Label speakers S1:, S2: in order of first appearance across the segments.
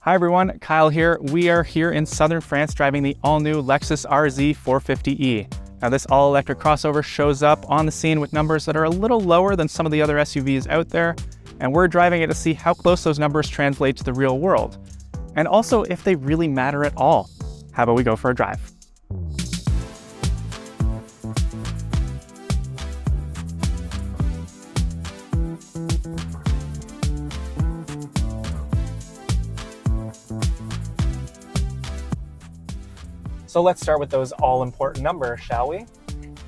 S1: Hi everyone, Kyle here. We are here in southern France driving the all-new Lexus RZ 450e. Now this all-electric crossover shows up on the scene with numbers that are a little lower than some of the other SUVs out there, and we're driving it to see how close those numbers translate to the real world, and also if they really matter at all. How about we go for a drive? So let's start with those all-important numbers, shall we?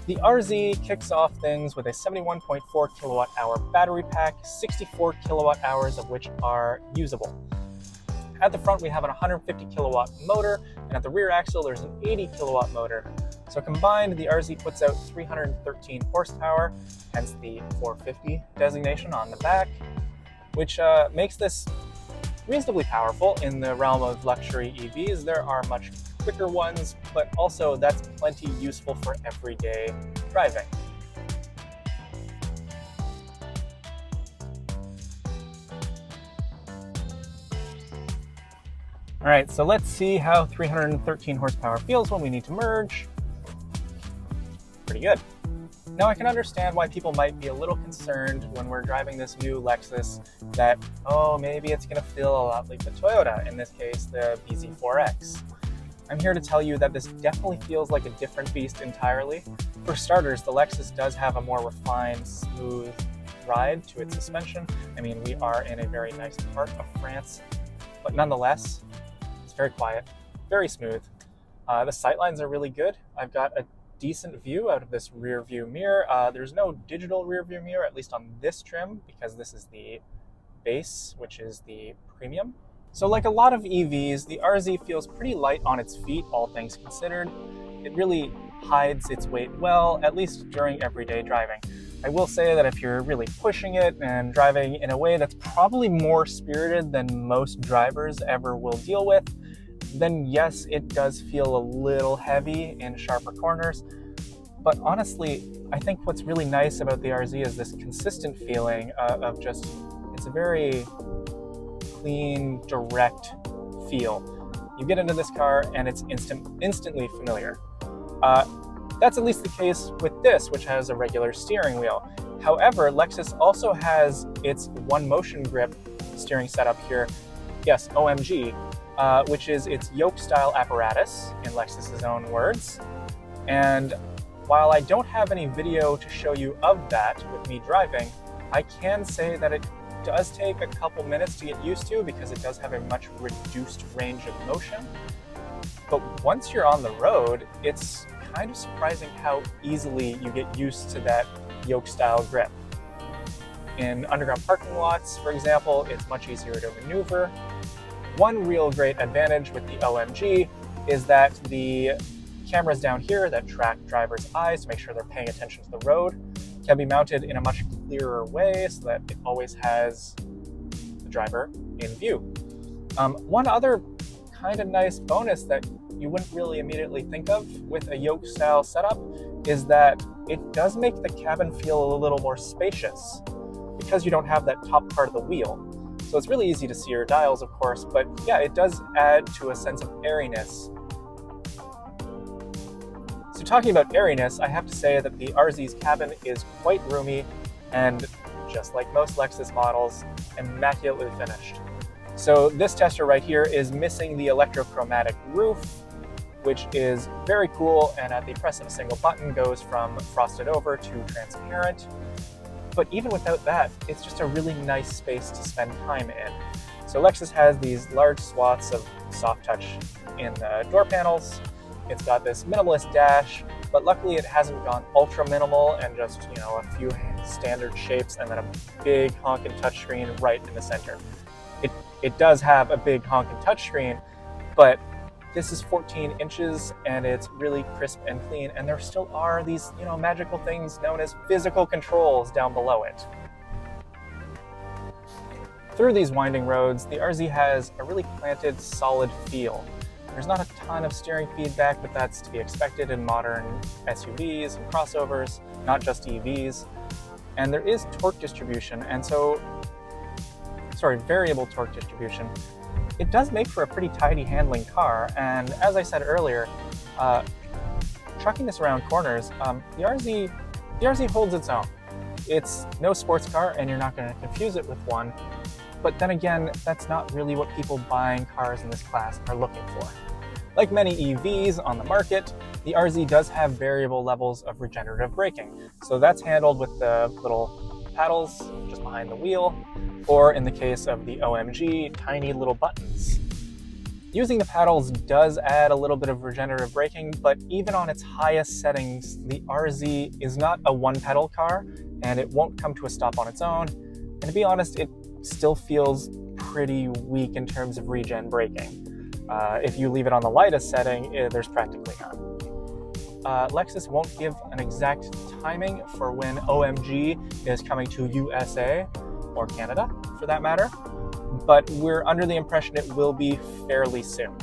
S1: The RZ kicks off things with a 71.4 kilowatt hour battery pack, 64 kilowatt hours of which are usable. At the front, we have an 150 kilowatt motor, and at the rear axle, there's an 80 kilowatt motor. So combined, the RZ puts out 313 horsepower, hence the 450 designation on the back, which makes this reasonably powerful in the realm of luxury EVs. There are much quicker ones, but also that's plenty useful for everyday driving. All right, so let's see how 313 horsepower feels when we need to merge. Pretty good. Now I can understand why people might be a little concerned when we're driving this new Lexus that, oh, maybe it's gonna feel a lot like the Toyota, in this case, the BZ4X. I'm here to tell you that this definitely feels like a different beast entirely. For starters, the Lexus does have a more refined, smooth ride to its suspension. I mean, we are in a very nice part of France, but nonetheless, it's very quiet, very smooth. The sightlines are really good. I've got a decent view out of this rear view mirror. There's no digital rear view mirror, at least on this trim, because this is the base, which is the premium. So like a lot of EVs, the RZ feels pretty light on its feet, all things considered. It really hides its weight well, at least during everyday driving. I will say that if you're really pushing it and driving in a way that's probably more spirited than most drivers ever will deal with, then yes, it does feel a little heavy in sharper corners. But honestly, I think what's really nice about the RZ is this consistent feeling of just, it's a very clean, direct feel. You get into this car and it's instantly familiar. That's at least the case with this, which has a regular steering wheel. However, Lexus also has its One Motion Grip steering setup here. Yes, OMG, which is its yoke-style apparatus, in Lexus's own words. And while I don't have any video to show you of that with me driving, I can say that it does take a couple minutes to get used to because it does have a much reduced range of motion. But once you're on the road, it's kind of surprising how easily you get used to that yoke-style grip. In underground parking lots, for example, it's much easier to maneuver. One real great advantage with the OMG is that the cameras down here that track drivers' eyes to make sure they're paying attention to the road can be mounted in a much clearer way so that it always has the driver in view. One other kind of nice bonus that you wouldn't really immediately think of with a yoke-style setup is that it does make the cabin feel a little more spacious because you don't have that top part of the wheel. So it's really easy to see your dials, of course, but yeah, it does add to a sense of airiness. So talking about airiness, I have to say that the RZ's cabin is quite roomy and, just like most Lexus models, immaculately finished. So this tester right here is missing the electrochromatic roof, which is very cool, and at the press of a single button goes from frosted over to transparent. But even without that, it's just a really nice space to spend time in. So Lexus has these large swaths of soft touch in the door panels. It's got this minimalist dash, but luckily it hasn't gone ultra minimal and just, a few standard shapes and then a big honking touchscreen right in the center. It does have a big honking touchscreen, but this is 14 inches and it's really crisp and clean, and there still are these, magical things known as physical controls down below it. Through these winding roads, the RZ has a really planted, solid feel. There's not a ton of steering feedback, but that's to be expected in modern SUVs and crossovers, not just EVs. And there is torque distribution, variable torque distribution. it does make for a pretty tidy handling car, and as I said earlier, trucking this around corners, the RZ holds its own. It's no sports car, and you're not going to confuse it with one. But then again, that's not really what people buying cars in this class are looking for. Like many EVs on the market, the RZ does have variable levels of regenerative braking. So that's handled with the little paddles just behind the wheel, or in the case of the OMG, tiny little buttons. Using the paddles does add a little bit of regenerative braking, but even on its highest settings, the RZ is not a one-pedal car, and it won't come to a stop on its own. And to be honest, it still feels pretty weak in terms of regen braking. If you leave it on the lightest setting, there's practically none. Lexus won't give an exact timing for when OMG is coming to USA, or Canada for that matter, but we're under the impression it will be fairly soon.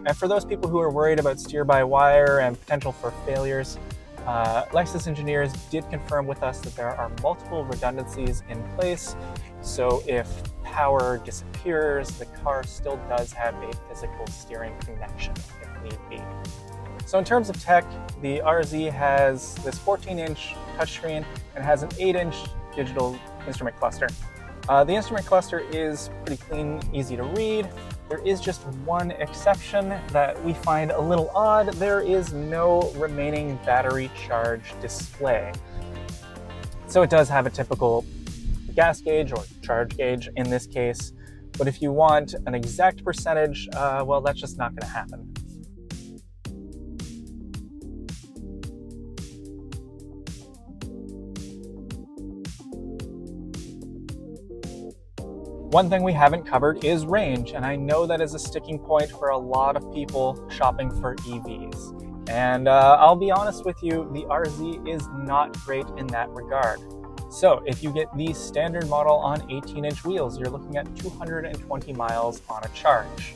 S1: And for those people who are worried about steer-by-wire and potential for failures, Lexus engineers did confirm with us that there are multiple redundancies in place, so if power disappears, the car still does have a physical steering connection if need be. So in terms of tech, the RZ has this 14-inch touchscreen and has an 8-inch digital instrument cluster. The instrument cluster is pretty clean, easy to read. There is just one exception that we find a little odd. There is no remaining battery charge display. So it does have a typical gas gauge or charge gauge in this case, but if you want an exact percentage, well, that's just not going to happen. One thing we haven't covered is range, and I know that is a sticking point for a lot of people shopping for EVs. And I'll be honest with you, the RZ is not great in that regard. So if you get the standard model on 18-inch wheels, you're looking at 220 miles on a charge.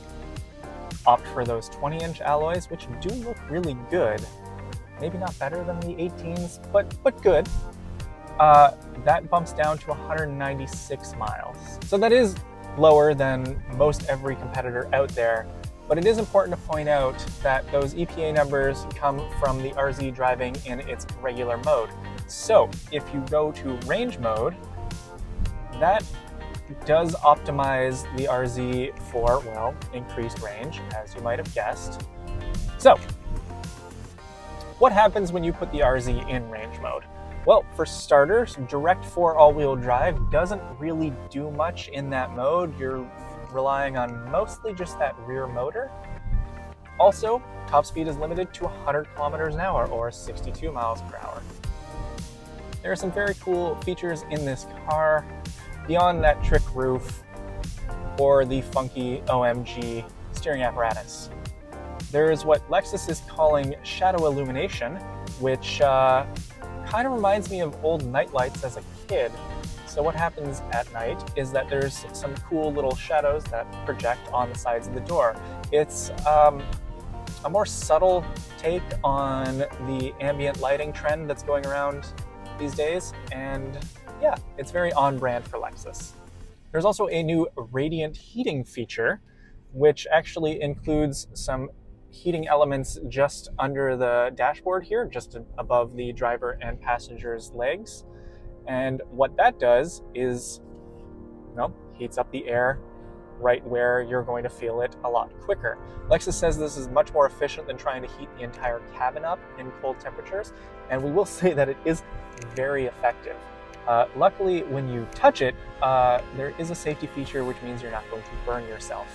S1: Opt for those 20-inch alloys, which do look really good. Maybe not better than the 18s, but good. That bumps down to 196 miles. So that is lower than most every competitor out there, but it is important to point out that those EPA numbers come from the RZ driving in its regular mode. So if you go to range mode, that does optimize the RZ for, well, increased range, as you might have guessed. So what happens when you put the RZ in range mode? Well, for starters, direct 4 all-wheel drive doesn't really do much in that mode. You're relying on mostly just that rear motor. Also, top speed is limited to 100 kilometers an hour or 62 miles per hour. There are some very cool features in this car beyond that trick roof or the funky OMG steering apparatus. There is what Lexus is calling shadow illumination, which kind of reminds me of old nightlights as a kid. So what happens at night is that there's some cool little shadows that project on the sides of the door. It's a more subtle take on the ambient lighting trend that's going around these days, and yeah, it's very on brand for Lexus. There's also a new radiant heating feature, which actually includes some heating elements just under the dashboard here, just above the driver and passenger's legs. And what that does is, well, heats up the air right where you're going to feel it a lot quicker. Lexus says this is much more efficient than trying to heat the entire cabin up in cold temperatures, and we will say that it is very effective. Luckily, when you touch it, there is a safety feature, which means you're not going to burn yourself.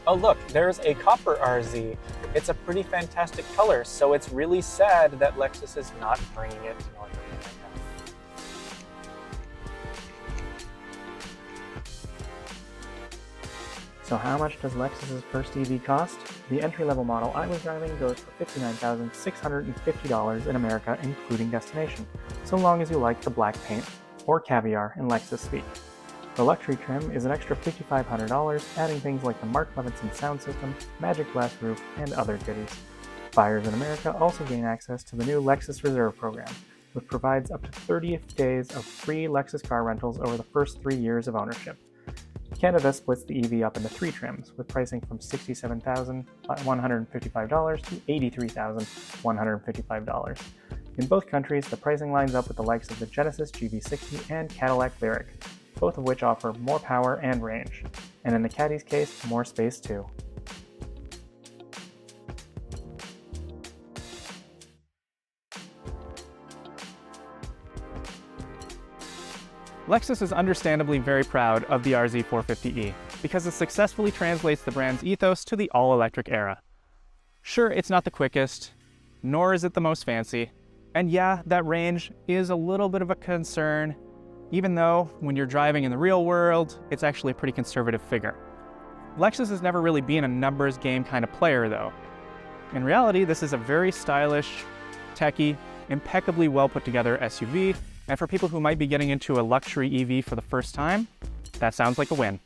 S1: Oh look, there's a copper RZ. It's a pretty fantastic color, so it's really sad that Lexus is not bringing it to North America. So how much does Lexus's first EV cost? The entry-level model I was driving goes for $59,650 in America, including destination, so long as you like the black paint, or caviar in Lexus speak. The luxury trim is an extra $5,500, adding things like the Mark Levinson sound system, Magic Glass roof, and other goodies. Buyers in America also gain access to the new Lexus Reserve program, which provides up to 30 days of free Lexus car rentals over the first 3 years of ownership. Canada splits the EV up into 3 trims, with pricing from $67,155 to $83,155. In both countries, the pricing lines up with the likes of the Genesis GV60 and Cadillac Lyriq, both of which offer more power and range, and in the Caddy's case, more space too. Lexus is understandably very proud of the RZ 450e because it successfully translates the brand's ethos to the all-electric era. Sure, it's not the quickest, nor is it the most fancy, and yeah, that range is a little bit of a concern, even though when you're driving in the real world, it's actually a pretty conservative figure. Lexus has never really been a numbers game kind of player though. In reality, this is a very stylish, techy, impeccably well put together SUV, and for people who might be getting into a luxury EV for the first time, that sounds like a win.